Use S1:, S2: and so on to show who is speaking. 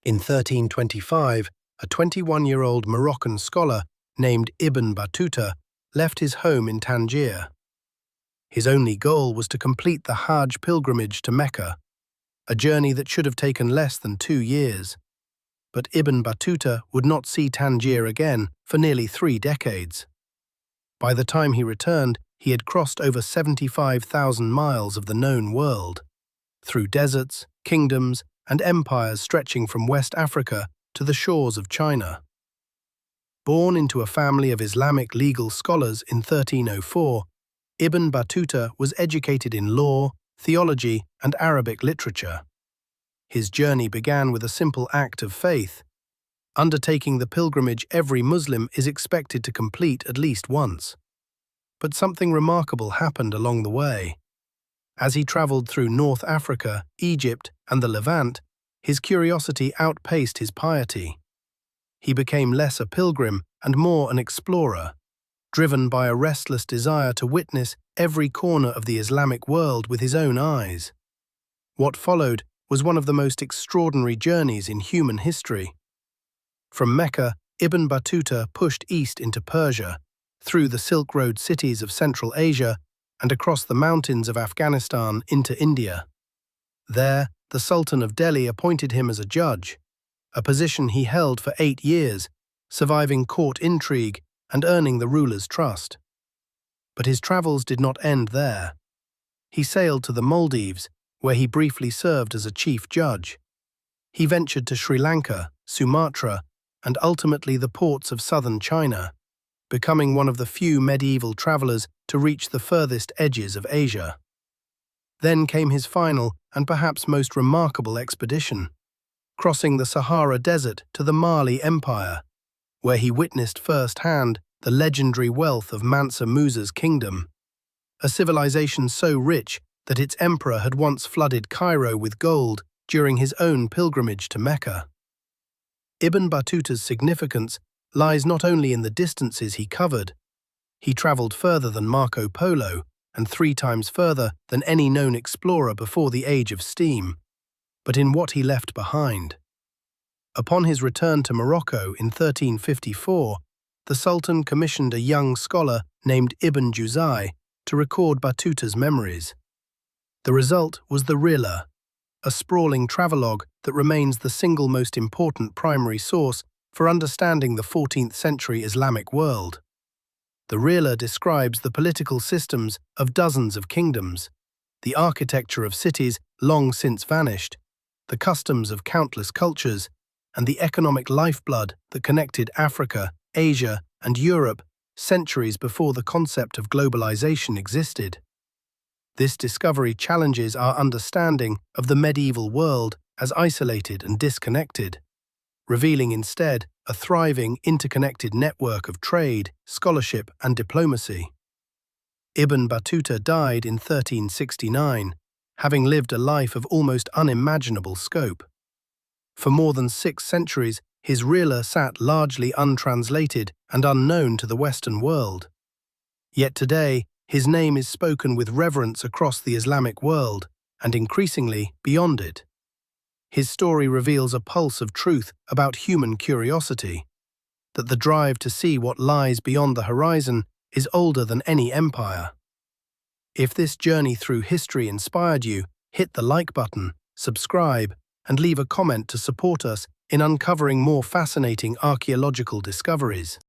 S1: In 1325, a 21-year-old Moroccan scholar named Ibn Battuta left his home in Tangier. His only goal was to complete the Hajj pilgrimage to Mecca, a journey that should have taken less than 2 years. But Ibn Battuta would not see Tangier again for nearly 3 decades. By the time he returned, he had crossed over 75,000 miles of the known world, through deserts, kingdoms, and empires stretching from West Africa to the shores of China. Born into a family of Islamic legal scholars in 1304, Ibn Battuta was educated in law, theology, and Arabic literature. His journey began with a simple act of faith, undertaking the pilgrimage every Muslim is expected to complete at least once. But something remarkable happened along the way. As he traveled through North Africa, Egypt, and the Levant, his curiosity outpaced his piety. He became less a pilgrim and more an explorer, driven by a restless desire to witness every corner of the Islamic world with his own eyes. What followed was one of the most extraordinary journeys in human history. From Mecca, Ibn Battuta pushed east into Persia, through the Silk Road cities of Central Asia, and across the mountains of Afghanistan into India. There, the Sultan of Delhi appointed him as a judge, a position he held for 8 years, surviving court intrigue and earning the ruler's trust. But his travels did not end there. He sailed to the Maldives, where he briefly served as a chief judge. He ventured to Sri Lanka, Sumatra, and ultimately the ports of southern China, becoming one of the few medieval travelers to reach the furthest edges of Asia. Then came his final and perhaps most remarkable expedition, crossing the Sahara Desert to the Mali Empire, where he witnessed firsthand the legendary wealth of Mansa Musa's kingdom, a civilization so rich that its emperor had once flooded Cairo with gold during his own pilgrimage to Mecca. Ibn Battuta's significance lies not only in the distances he covered. He traveled further than Marco Polo and 3 times further than any known explorer before the age of steam, but in what he left behind. Upon his return to Morocco in 1354, the Sultan commissioned a young scholar named Ibn Juzai to record Battuta's memories. The result was the Rihla, a sprawling travelogue that remains the single most important primary source for understanding the 14th century Islamic world. The Rihla describes the political systems of dozens of kingdoms, the architecture of cities long since vanished, the customs of countless cultures, and the economic lifeblood that connected Africa, Asia, and Europe centuries before the concept of globalization existed. This discovery challenges our understanding of the medieval world as isolated and disconnected, revealing instead a thriving, interconnected network of trade, scholarship, and diplomacy. Ibn Battuta died in 1369, having lived a life of almost unimaginable scope. For more than 6 centuries, his Rihla sat largely untranslated and unknown to the Western world. Yet today, his name is spoken with reverence across the Islamic world, and increasingly beyond it. His story reveals a pulse of truth about human curiosity, that the drive to see what lies beyond the horizon is older than any empire. If this journey through history inspired you, hit the like button, subscribe, and leave a comment to support us in uncovering more fascinating archaeological discoveries.